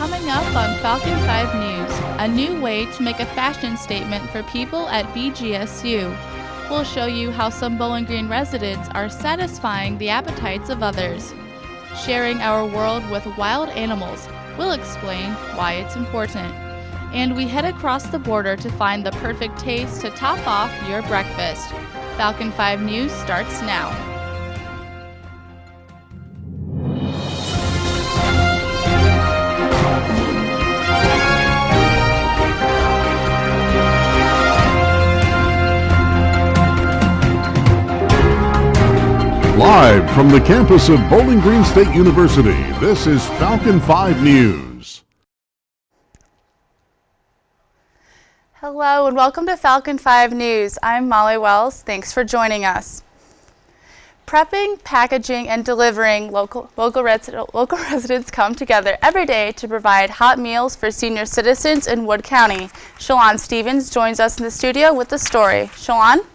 Coming up on Falcon 5 News, a new way to make a fashion statement for people at BGSU. We'll show you how some Bowling Green residents are satisfying the appetites of others. Sharing our world with wild animals, we'll explain why it's important. And we head across the border to find the perfect taste to top off your breakfast. Falcon 5 News starts now. Live from the campus of Bowling Green State University, this is Falcon 5 News. Hello and welcome to Falcon 5 News. I'm Molly Wells. Thanks for joining us. Prepping, packaging, and delivering local residents come together every day to provide hot meals for senior citizens in Wood County. Shalon Stevens joins us in the studio with the story. Shalon?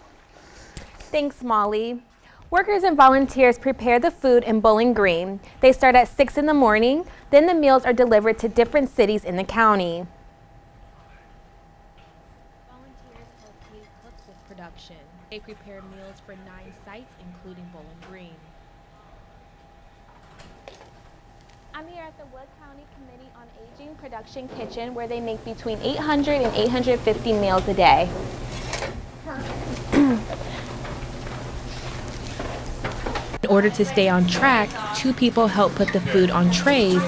Thanks, Molly. Workers and volunteers prepare the food in Bowling Green. They start at 6 in the morning, then the meals are delivered to different cities in the county. Volunteers help pay cooks with production. They prepare meals for 9 sites, including Bowling Green. I'm here at the Wood County Committee on Aging Production Kitchen, where they make between 800 and 850 meals a day. In order to stay on track, 2 people help put the food on trays,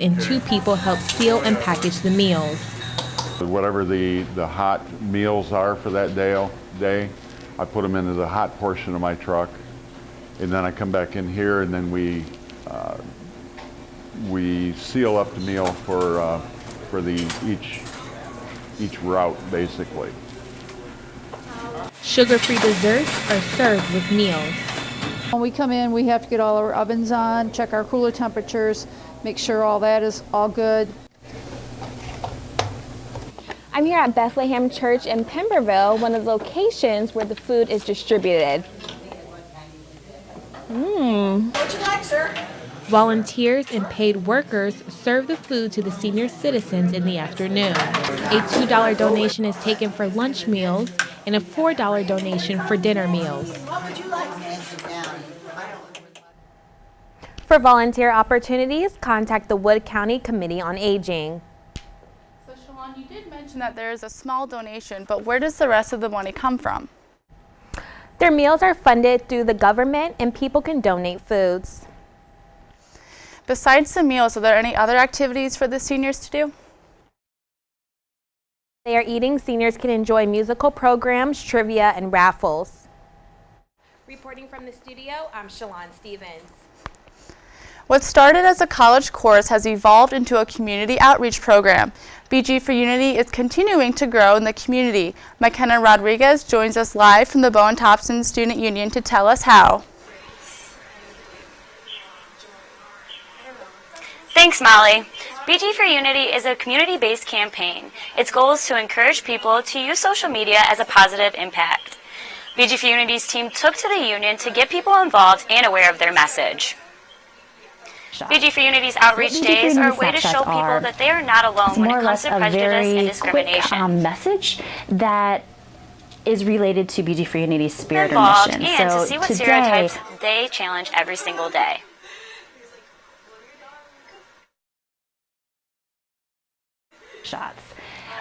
and 2 people help seal and package the meals. Whatever the hot meals are for that day, I put them into the hot portion of my truck, and then I come back in here, and then we seal up the meal for each route, basically. Sugar-free desserts are served with meals. When we come in, we have to get all our ovens on, check our cooler temperatures, make sure all that is all good. I'm here at Bethlehem Church in Pemberville, one of the locations where the food is distributed. What'd you like, sir? Volunteers and paid workers serve the food to the senior citizens in the afternoon. A $2 donation is taken for lunch meals and a $4 donation for dinner meals. What would you like? For volunteer opportunities, contact the Wood County Committee on Aging. So Shalon, you did mention that there is a small donation, but where does the rest of the money come from? Their meals are funded through the government and people can donate foods. Besides the meals, are there any other activities for the seniors to do? They are eating. Seniors can enjoy musical programs, trivia, and raffles. Reporting from the studio, I'm Shalon Stevens. What started as a college course has evolved into a community outreach program. BG for Unity is continuing to grow in the community. McKenna Rodriguez joins us live from the Bowen Thompson Student Union to tell us how. Thanks, Molly. BG for Unity is a community-based campaign. Its goal is to encourage people to use social media as a positive impact. BG for Unity's team took to the union to get people involved and aware of their message. BG for Unity's outreach days are a way to show people that they are not alone when it comes to prejudice and discrimination. Quick message that is related to BG for Unity's spirit or mission. And to see what stereotypes they challenge every single day.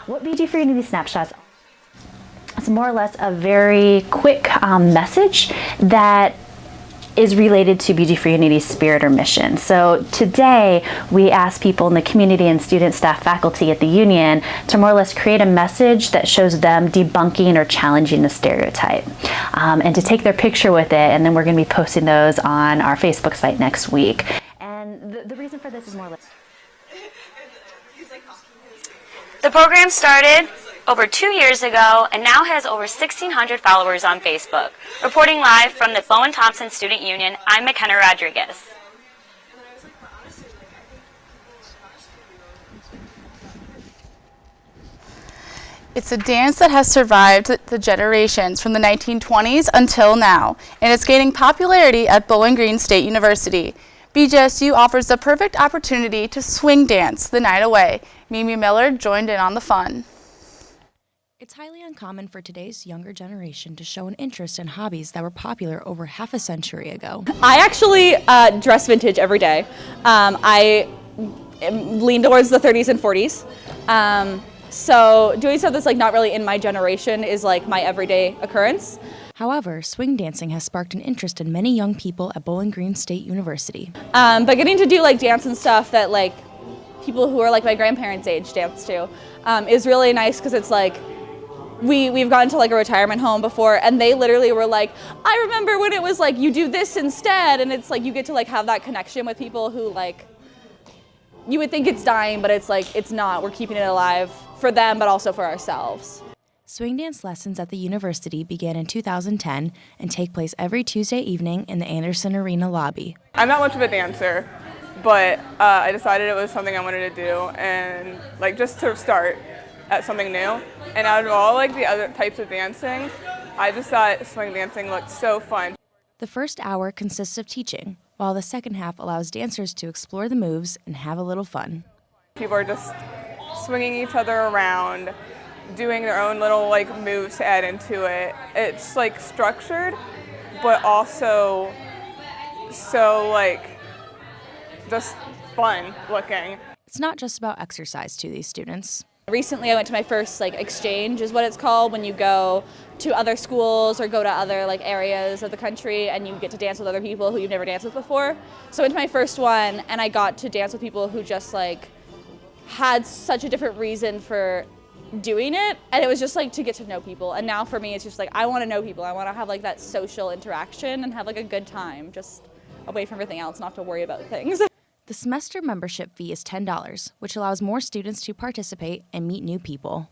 What BG for Unity Snapshots is more or less a very quick message that is related to BG for Unity's spirit or mission. So today we ask people in the community and student, staff, faculty at the union to more or less create a message that shows them debunking or challenging a stereotype, and to take their picture with it, and then we're going to be posting those on our Facebook site next week. And the reason for this is more or less... The program started over 2 years ago and now has over 1,600 followers on Facebook. Reporting live from the Bowen Thompson Student Union, I'm McKenna Rodriguez. It's a dance that has survived the generations from the 1920s until now, and it's gaining popularity at Bowling Green State University. BGSU offers the perfect opportunity to swing dance the night away. Mimi Miller joined in on the fun. It's highly uncommon for today's younger generation to show an interest in hobbies that were popular over half a century ago. I actually dress vintage every day. I lean towards the 30s and 40s. So doing stuff that's like not really in my generation is like my everyday occurrence. However, swing dancing has sparked an interest in many young people at Bowling Green State University. But getting to do like dance and stuff that like people who are like my grandparents' age dance to is really nice, because it's like we've gone to like a retirement home before, and they literally were like, I remember when it was like you do this instead, and it's like you get to like have that connection with people who like you would think it's dying, but it's like it's not. We're keeping it alive for them, but also for ourselves. Swing dance lessons at the university began in 2010 and take place every Tuesday evening in the Anderson Arena lobby. I'm not much of a dancer, but I decided it was something I wanted to do, and like just to start at something new. And out of all like the other types of dancing, I just thought swing dancing looked so fun. The first hour consists of teaching, while the second half allows dancers to explore the moves and have a little fun. People are just swinging each other around, doing their own little like moves to add into it. It's like structured, but also so like just fun looking. It's not just about exercise to these students. Recently I went to my first like exchange is what it's called, when you go to other schools or go to other like areas of the country and you get to dance with other people who you've never danced with before. So I went to my first one and I got to dance with people who just like had such a different reason for doing it, and it was just like to get to know people. And now for me it's just like I want to know people. I want to have like that social interaction and have like a good time, just away from everything else, not have to worry about things. The semester membership fee is $10, which allows more students to participate and meet new people.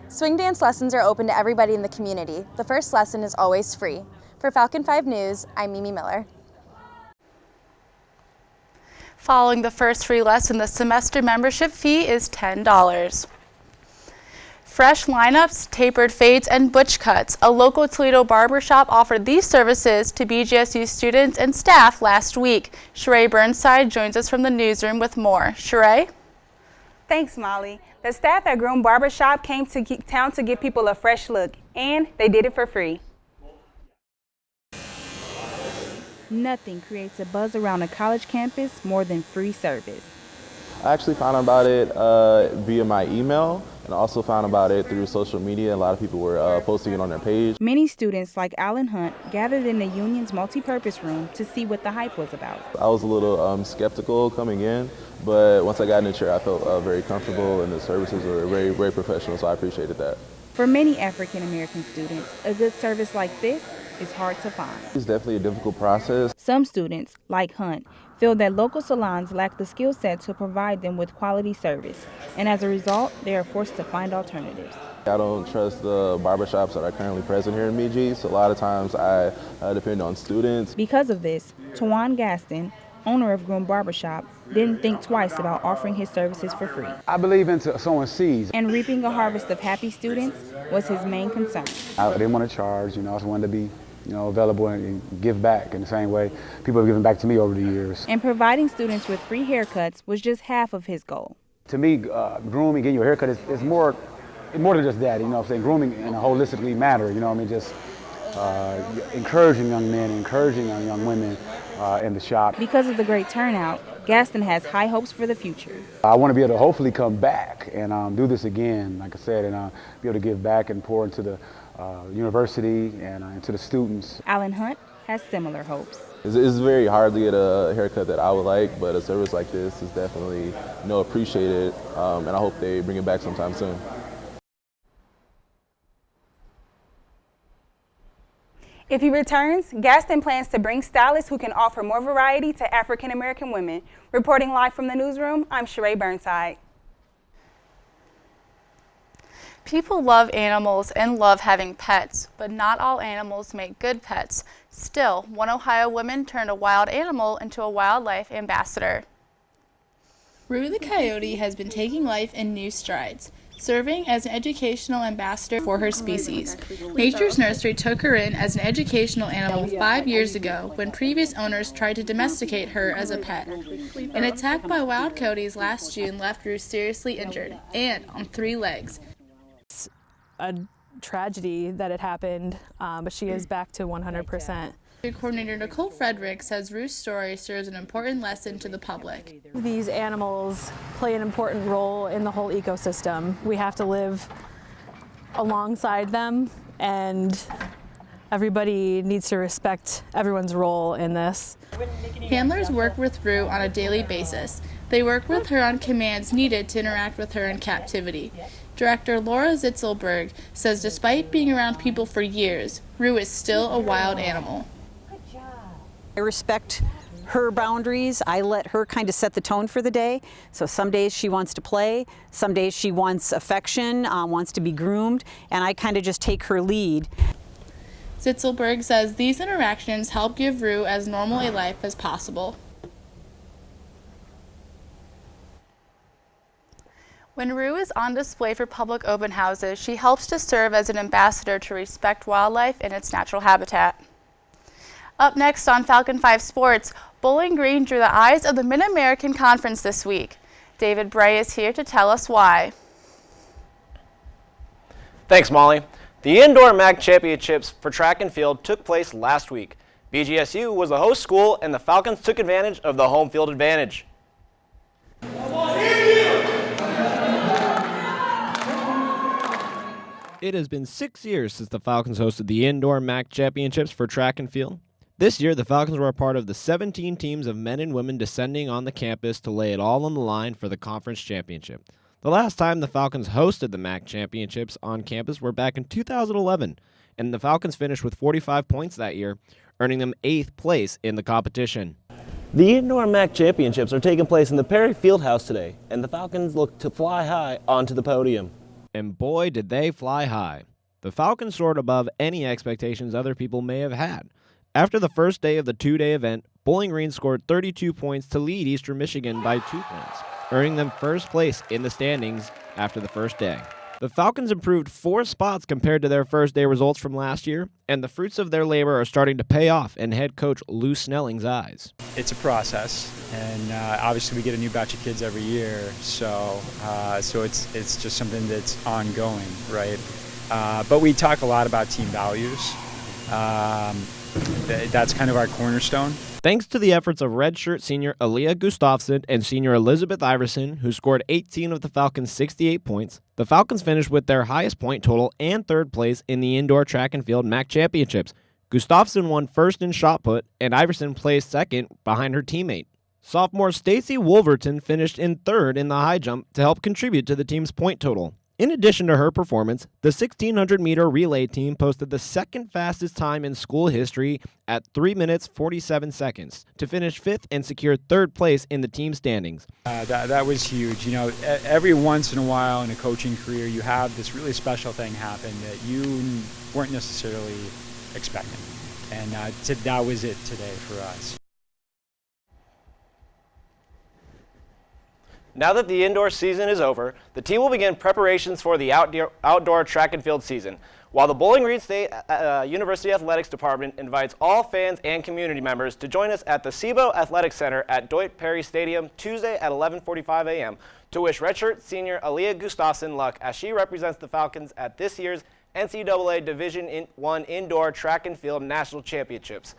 Swing dance lessons are open to everybody in the community. The first lesson is always free. For Falcon 5 News, I'm Mimi Miller. Following the first free lesson, the semester membership fee is $10. Fresh lineups, tapered fades, and butch cuts. A local Toledo barbershop offered these services to BGSU students and staff last week. Sheree Burnside joins us from the newsroom with more. Sheree? Thanks, Molly. The staff at Groom Barbershop came to town to give people a fresh look, and they did it for free. Nothing creates a buzz around a college campus more than free service. I actually found out about it via my email, and also found about it through social media. A lot of people were posting it on their page. Many students, like Alan Hunt, gathered in the union's multi-purpose room to see what the hype was about. I was a little skeptical coming in, but once I got in the chair, I felt very comfortable, and the services were very, very professional, so I appreciated that. For many African American students, a good service like this is hard to find. It's definitely a difficult process. Some students, like Hunt, feel that local salons lack the skill set to provide them with quality service, and as a result, they are forced to find alternatives. I don't trust the barbershops that are currently present here in BG, so a lot of times I depend on students. Because of this, Tawan Gaston, owner of Groom Barbershop, didn't think twice about offering his services for free. I believe in sowing seeds. And reaping a harvest of happy students was his main concern. I didn't want to charge, I just wanted to be available and give back in the same way people have given back to me over the years. And providing students with free haircuts was just half of his goal. To me, grooming, getting your haircut is more than just that, grooming in a holistically manner, just encouraging young men, encouraging young women in the shop. Because of the great turnout, Gaston has high hopes for the future. I want to be able to hopefully come back and do this again, like I said, and be able to give back and pour into the university and to the students. Alan Hunt has similar hopes. It's very hard to get a haircut that I would like, but a service like this is definitely appreciated, and I hope they bring it back sometime soon. If he returns, Gaston plans to bring stylists who can offer more variety to African American women. Reporting live from the newsroom, I'm Sheree Burnside. People love animals and love having pets, but not all animals make good pets. Still, one Ohio woman turned a wild animal into a wildlife ambassador. Rue the coyote has been taking life in new strides. serving as an educational ambassador for her species. Nature's Nursery took her in as an educational animal 5 years ago when previous owners tried to domesticate her as a pet. An attack by wild coyotes last June left Rue seriously injured and on 3 legs. It's a tragedy that it happened, but she is back to 100%. Coordinator Nicole Frederick says Rue's story serves an important lesson to the public. These animals play an important role in the whole ecosystem. We have to live alongside them, and everybody needs to respect everyone's role in this. Handlers work with Rue on a daily basis. They work with her on commands needed to interact with her in captivity. Director Laura Zitzelberg says despite being around people for years, Rue is still a wild animal. I respect her boundaries. I let her kind of set the tone for the day. So some days she wants to play, some days she wants affection, wants to be groomed, and I kind of just take her lead. Zitzelberg says these interactions help give Rue as normal a life as possible. When Rue is on display for public open houses, she helps to serve as an ambassador to respect wildlife in its natural habitat. Up next on Falcon 5 Sports, Bowling Green drew the eyes of the Mid-American Conference this week. David Bray is here to tell us why. Thanks, Molly. The Indoor MAC Championships for track and field took place last week. BGSU was the host school, and the Falcons took advantage of the home field advantage. It has been 6 years since the Falcons hosted the Indoor MAC Championships for track and field. This year, the Falcons were a part of the 17 teams of men and women descending on the campus to lay it all on the line for the conference championship. The last time the Falcons hosted the MAC Championships on campus were back in 2011, and the Falcons finished with 45 points that year, earning them 8th place in the competition. The Indoor MAC Championships are taking place in the Perry Fieldhouse today, and the Falcons look to fly high onto the podium. And boy, did they fly high. The Falcons soared above any expectations other people may have had. After the first day of the 2-day event, Bowling Green scored 32 points to lead Eastern Michigan by 2 points, earning them first place in the standings after the first day. The Falcons improved 4 spots compared to their first day results from last year, and the fruits of their labor are starting to pay off in head coach Lou Snelling's eyes. It's a process, and obviously we get a new batch of kids every year, so it's just something that's ongoing, right? But we talk a lot about team values. That's kind of our cornerstone. Thanks to the efforts of redshirt senior Aaliyah Gustafson and senior Elizabeth Iverson, who scored 18 of the Falcons' 68 points, the Falcons finished with their highest point total and 3rd place in the indoor track and field MAC championships. Gustafson won first in shot put, and Iverson placed second behind her teammate. Sophomore Stacy Wolverton finished in 3rd in the high jump to help contribute to the team's point total. In addition to her performance, the 1600-meter relay team posted the 2nd fastest time in school history at 3 minutes 47 seconds to finish 5th and secure 3rd place in the team standings. That was huge. You know, every once in a while in a coaching career, you have this really special thing happen that you weren't necessarily expecting. And that was it today for us. Now that the indoor season is over, the team will begin preparations for the outdoor track and field season, while the Bowling Green State University Athletics Department invites all fans and community members to join us at the SIBO Athletic Center at Deutsch Perry Stadium Tuesday at 11:45 a.m. to wish redshirt senior Aaliyah Gustafson luck as she represents the Falcons at this year's NCAA Division I Indoor Track and Field National Championships.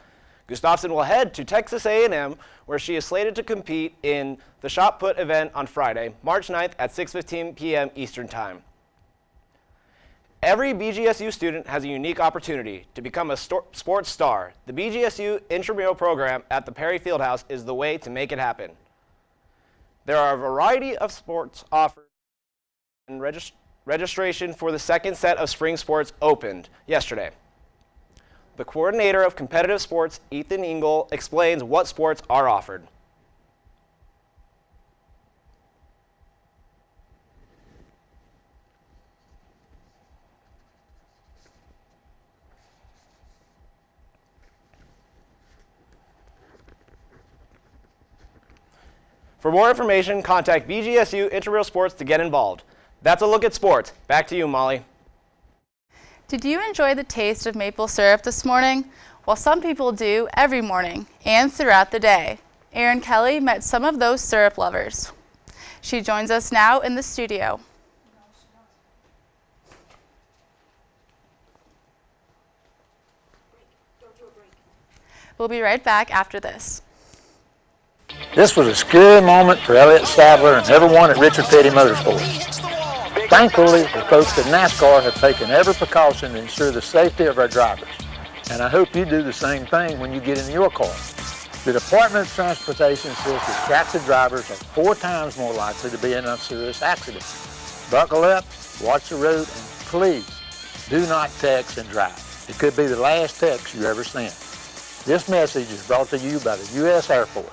Gustafson will head to Texas A&M, where she is slated to compete in the shot put event on Friday, March 9th at 6:15 p.m. Eastern Time. Every BGSU student has a unique opportunity to become a sports star. The BGSU intramural program at the Perry Fieldhouse is the way to make it happen. There are a variety of sports offered, and registration for the 2nd set of spring sports opened yesterday. The coordinator of competitive sports, Ethan Engel, explains what sports are offered. For more information, contact BGSU Intramural Sports to get involved. That's a look at sports. Back to you, Molly. Did you enjoy the taste of maple syrup this morning? Well, some people do every morning and throughout the day. Erin Kelly met some of those syrup lovers. She joins us now in the studio. We'll be right back after this. This was a scary moment for Elliott Sadler and everyone at Richard Petty Motorsports. Thankfully, the folks at NASCAR have taken every precaution to ensure the safety of our drivers. And I hope you do the same thing when you get in your car. The Department of Transportation says distracted drivers are 4 times more likely to be in a serious accident. Buckle up, watch the road, and please do not text and drive. It could be the last text you ever sent. This message is brought to you by the U.S. Air Force.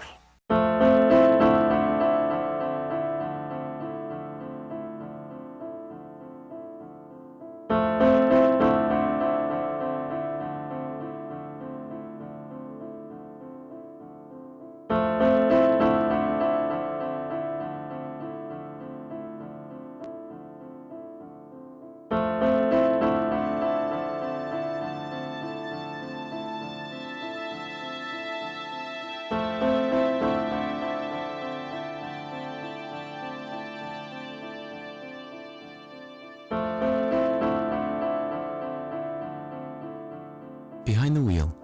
Behind the wheel,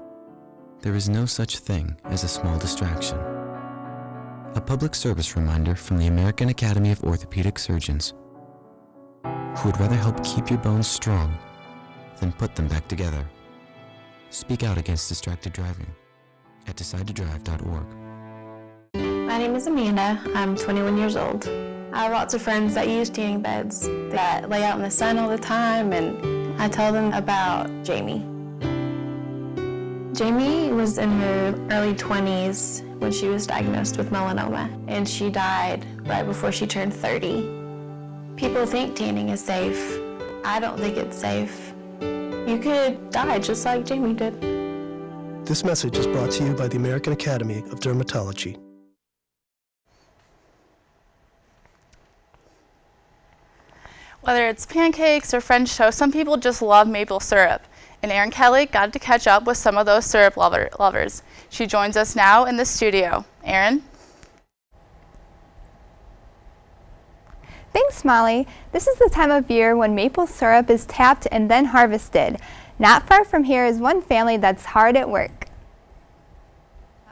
there is no such thing as a small distraction. A public service reminder from the American Academy of Orthopedic Surgeons, who would rather help keep your bones strong than put them back together. Speak out against distracted driving at decidetodrive.org. My name is Amanda. I'm 21 years old. I have lots of friends that use tanning beds that lay out in the sun all the time, and I tell them about Jamie. Jamie was in her early 20s when she was diagnosed with melanoma, and she died right before she turned 30. People think tanning is safe. I don't think it's safe. You could die just like Jamie did. This message is brought to you by the American Academy of Dermatology. Whether it's pancakes or French toast, some people just love maple syrup. And Erin Kelly got to catch up with some of those syrup lovers. She joins us now in the studio. Erin? Thanks, Molly. This is the time of year when maple syrup is tapped and then harvested. Not far from here is one family that's hard at work.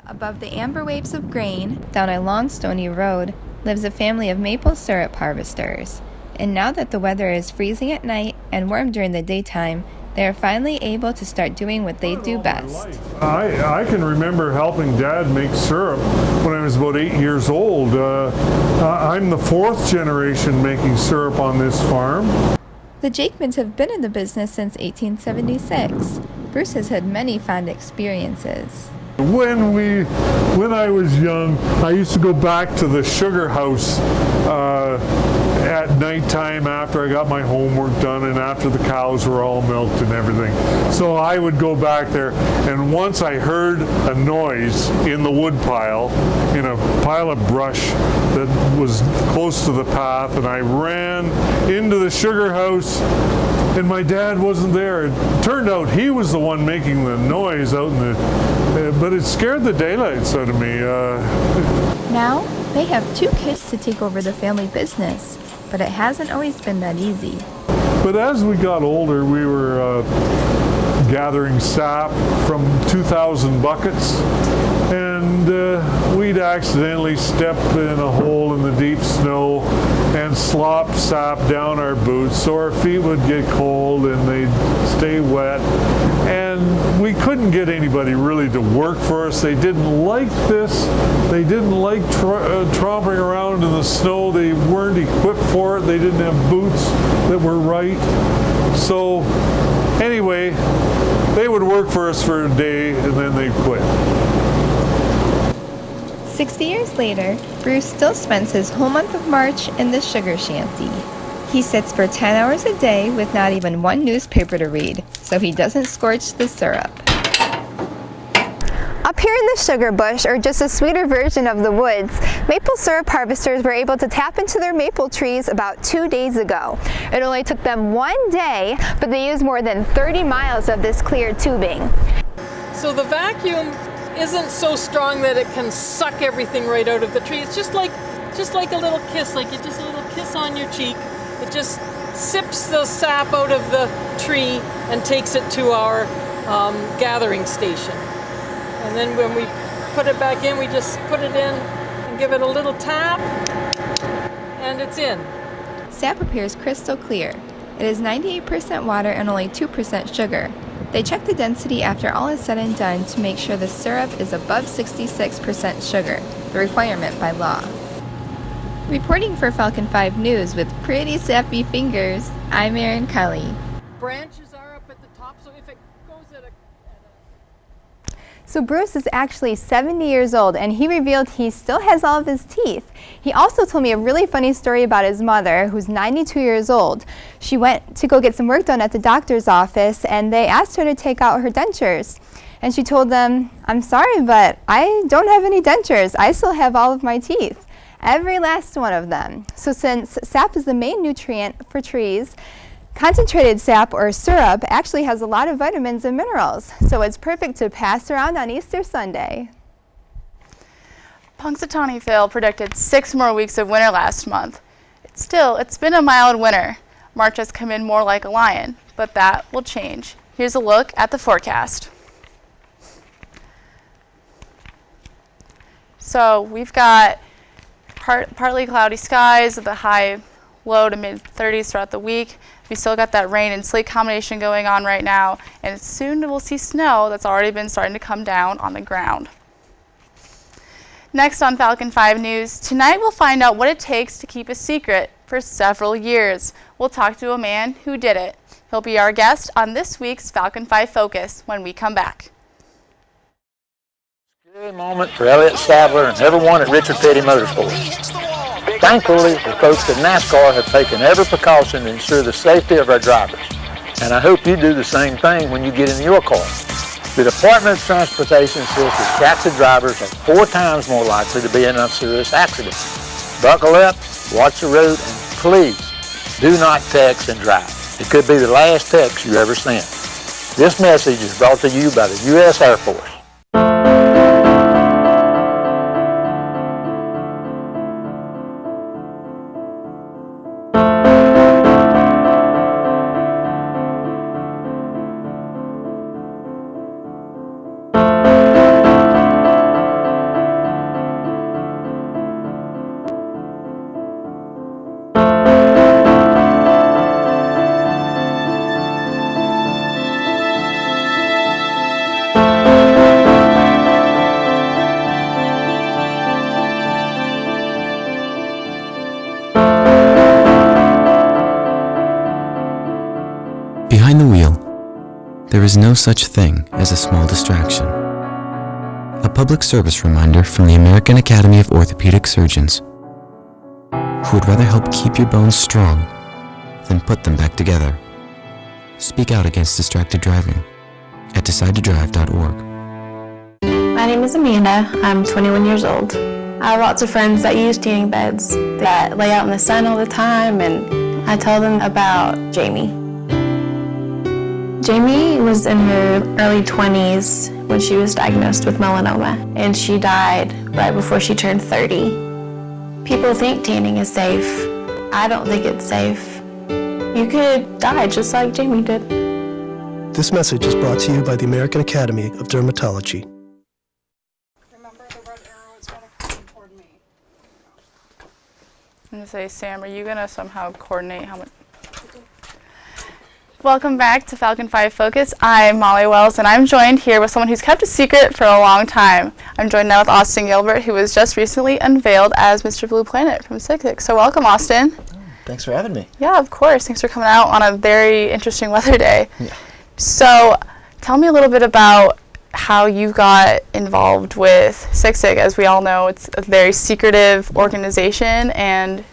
Above the amber waves of grain, down a long stony road, lives a family of maple syrup harvesters. And now that the weather is freezing at night and warm during the daytime, they are finally able to start doing what they do best. I can remember helping Dad make syrup when I was about 8 years old. I'm the 4th generation making syrup on this farm. The Jakemans have been in the business since 1876. Bruce has had many fond experiences. When I was young, I used to go back to the sugar house at nighttime after I got my homework done and after the cows were all milked and everything. So I would go back there, and once I heard a noise in the wood pile, in a pile of brush that was close to the path, and I ran into the sugar house, and my dad wasn't there. It turned out he was the one making the noise out in the, but it scared the daylights out of me. Now, they have 2 kids to take over the family business, but it hasn't always been that easy. But as we got older, we were gathering sap from 2,000 buckets, and we'd accidentally step in a hole in the deep snow and slop sap down our boots, so our feet would get cold and they'd stay wet. And we couldn't get anybody really to work for us. They didn't like this. They didn't like tromping around in the snow. They weren't equipped for it. They didn't have boots that were right. So anyway, they would work for us for a day and then they'd quit. 60 years later, Bruce still spends his whole month of March in the sugar shanty. He sits for 10 hours a day with not even one newspaper to read, so he doesn't scorch the syrup. Up here in the sugar bush, or just a sweeter version of the woods, maple syrup harvesters were able to tap into their maple trees about 2 days ago. It only took them 1 day, but they used more than 30 miles of this cleared tubing. So the vacuum isn't so strong that it can suck everything right out of the tree. It's just like a little kiss, like you just a little kiss on your cheek. It just sips the sap out of the tree and takes it to our gathering station. And then when we put it back in, we just put it in and give it a little tap, and it's in. Sap appears crystal clear. It is 98% water and only 2% sugar. They check the density after all is said and done to make sure the syrup is above 66% sugar, the requirement by law. Reporting for Falcon 5 News with pretty sappy fingers, I'm Erin Kelly. Branches are up at the top, so if it goes at a... So Bruce is actually 70 years old, and he revealed he still has all of his teeth. He also told me a really funny story about his mother, who's 92 years old. She went to go get some work done at the doctor's office, and they asked her to take out her dentures. And she told them, "I'm sorry, but I don't have any dentures. I still have all of my teeth." Every last one of them. So since sap is the main nutrient for trees, concentrated sap or syrup actually has a lot of vitamins and minerals, so it's perfect to pass around on Easter Sunday. Punxsutawney predicted 6 more weeks of winter last month. It's been a mild winter. March has come in more like a lion, but that will change. Here's a look at the forecast. So we've got partly cloudy skies with a high low to mid 30s throughout the week. We still got that rain and sleet combination going on right now, and soon we'll see snow that's already been starting to come down on the ground. Next on Falcon 5 News, tonight we'll find out what it takes to keep a secret for several years. We'll talk to a man who did it. He'll be our guest on this week's Falcon 5 Focus when we come back. Good moment for Elliott Sadler and everyone at Richard Petty Motorsports. Thankfully, the folks at NASCAR have taken every precaution to ensure the safety of our drivers. And I hope you do the same thing when you get in your car. The Department of Transportation says distracted drivers are 4 times more likely to be in a serious accident. Buckle up, watch the road, and please do not text and drive. It could be the last text you ever sent. This message is brought to you by the U.S. Air Force. Behind the wheel, there is no such thing as a small distraction. A public service reminder from the American Academy of Orthopedic Surgeons, who would rather help keep your bones strong than put them back together. Speak out against distracted driving at decidetodrive.org. My name is Amanda. I'm 21 years old. I have lots of friends that use tanning beds that lay out in the sun all the time, and I tell them about Jamie. Jamie was in her early 20s when she was diagnosed with melanoma, and she died right before she turned 30. People think tanning is safe. I don't think it's safe. You could die just like Jamie did. This message is brought to you by the American Academy of Dermatology. I'm going to say, Sam, are you going to somehow coordinate how much? Welcome back to Falcon 5 Focus. I'm Molly Wells, and I'm joined here with someone who's kept a secret for a long time. I'm joined now with Austin Gilbert, who was just recently unveiled as Mr. Blue Planet from Sick. So welcome, Austin. Thanks for having me. Yeah, of course. Thanks for coming out on a very interesting weather day. Yeah. So tell me a little bit about how you got involved with Sick. As we all know, it's a very secretive organization, and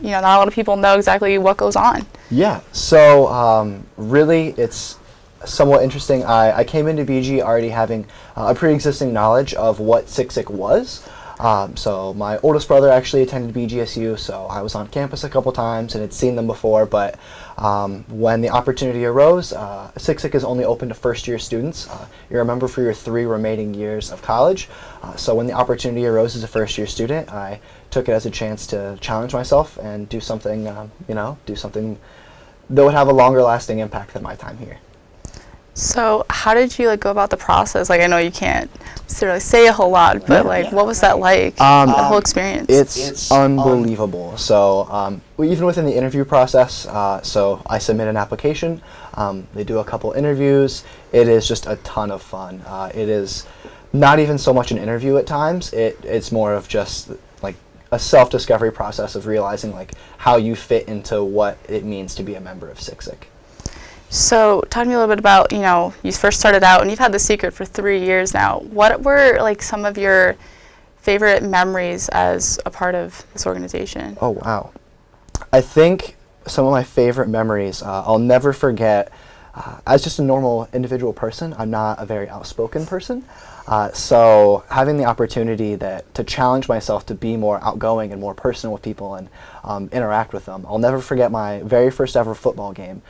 not a lot of people know exactly what goes on. Yeah, so really it's somewhat interesting. I came into BG already having a pre-existing knowledge of what Sick was. So my oldest brother actually attended BGSU, so I was on campus a couple times and had seen them before, but when the opportunity arose, Sick is only open to first-year students. You're a member for your 3 remaining years of college. So when the opportunity arose as a first-year student, I took it as a chance to challenge myself and do something, do something that would have a longer-lasting impact than my time here. So how did you go about the process? I know you can't necessarily say a whole lot, but what was that like, the whole experience? It's unbelievable. So even within the interview process, so I submit an application, they do a couple interviews. It is just a ton of fun. It is not even so much an interview at times. It's more of just a self-discovery process of realizing how you fit into what it means to be a member of Sick. So talk to me a little bit about, you first started out and you've had The Secret for 3 years now. What were some of your favorite memories as a part of this organization? Oh, wow. I think some of my favorite memories, I'll never forget, as just a normal individual person, I'm not a very outspoken person. So having the opportunity to challenge myself to be more outgoing and more personal with people and interact with them. I'll never forget my very first ever football game.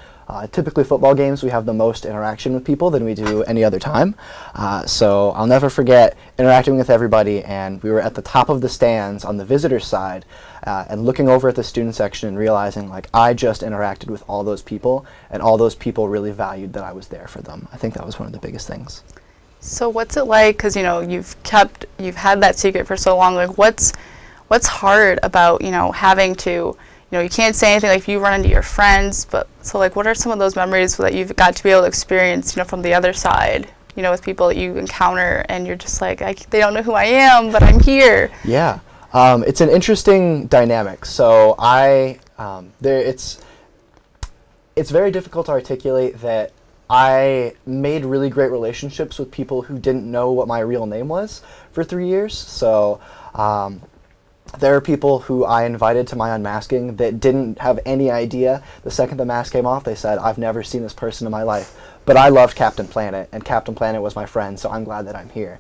Typically football games we have the most interaction with people than we do any other time. So I'll never forget interacting with everybody, and we were at the top of the stands on the visitors side and looking over at the student section and realizing I just interacted with all those people and all those people really valued that I was there for them. I think that was one of the biggest things. So what's it like, because you've had that secret for so long, what's hard about having to, you can't say anything if you run into your friends, but so what are some of those memories that you've got to be able to experience from the other side, with people that you encounter and you're just they don't know who I am, but I'm here. Yeah, it's an interesting dynamic. So it's very difficult to articulate that I made really great relationships with people who didn't know what my real name was for 3 years. So there are people who I invited to my unmasking that didn't have any idea. The second the mask came off, they said, I've never seen this person in my life. But I loved Captain Planet, and Captain Planet was my friend, so I'm glad that I'm here.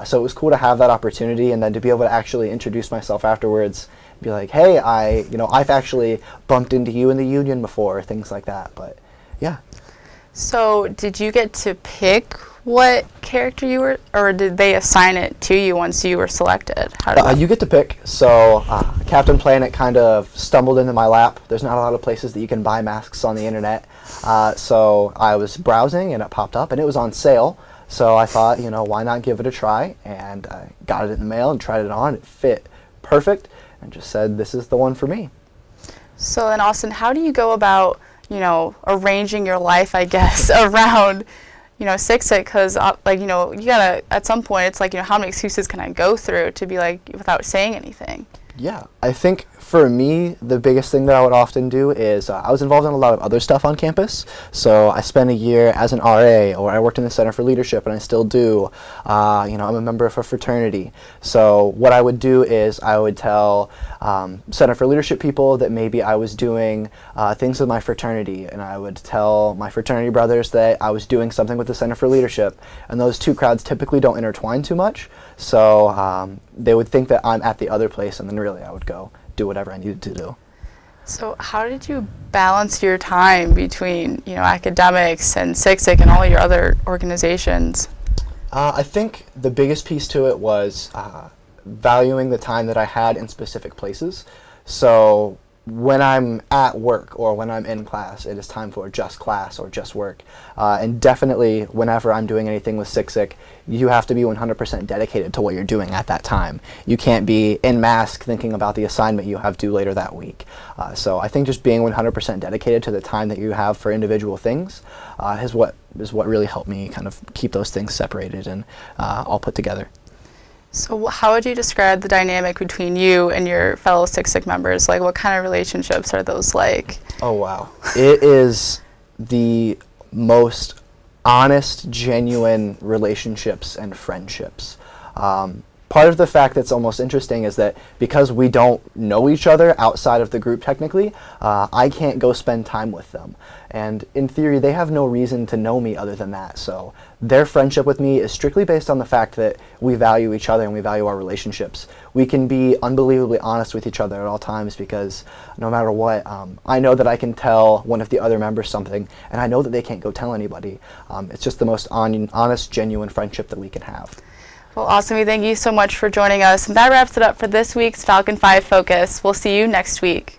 So it was cool to have that opportunity, and then to be able to actually introduce myself afterwards, be like, hey, I've actually bumped into you in the Union before, things like that. But yeah. So did you get to pick what character you were, or did they assign it to you once you were selected? You get to pick. So Captain Planet kind of stumbled into my lap. There's not a lot of places that you can buy masks on the internet. So I was browsing and it popped up and it was on sale. So I thought, why not give it a try? And I got it in the mail and tried it on. It fit perfect and just said, this is the one for me. So then, Austin, how do you go about arranging your life, I guess, around, Sick, because, you gotta, at some point, it's how many excuses can I go through to be without saying anything? Yeah, I think for me, the biggest thing that I would often do is I was involved in a lot of other stuff on campus. So I spent a year as an RA, or I worked in the Center for Leadership, and I still do. I'm a member of a fraternity. So what I would do is I would tell Center for Leadership people that maybe I was doing things with my fraternity, and I would tell my fraternity brothers that I was doing something with the Center for Leadership. And those two crowds typically don't intertwine too much. So they would think that I'm at the other place, and then really I would go do whatever I needed to do. So how did you balance your time between, academics and Sick and all your other organizations? I think the biggest piece to it was valuing the time that I had in specific places. So when I'm at work or when I'm in class, it is time for just class or just work. And definitely whenever I'm doing anything with Sick, you have to be 100% dedicated to what you're doing at that time. You can't be in mask thinking about the assignment you have due later that week. So I think just being 100% dedicated to the time that you have for individual things is what really helped me kind of keep those things separated and all put together. So how would you describe the dynamic between you and your fellow Sick members? What kind of relationships are those like? Oh, wow. It is the most honest, genuine relationships and friendships. part of the fact that's almost interesting is that because we don't know each other outside of the group technically, I can't go spend time with them. And in theory, they have no reason to know me other than that. So their friendship with me is strictly based on the fact that we value each other and we value our relationships. We can be unbelievably honest with each other at all times because no matter what, I know that I can tell one of the other members something, and I know that they can't go tell anybody. It's just the most honest, genuine friendship that we can have. Well, awesome. Thank you so much for joining us. And that wraps it up for this week's Falcon 5 Focus. We'll see you next week.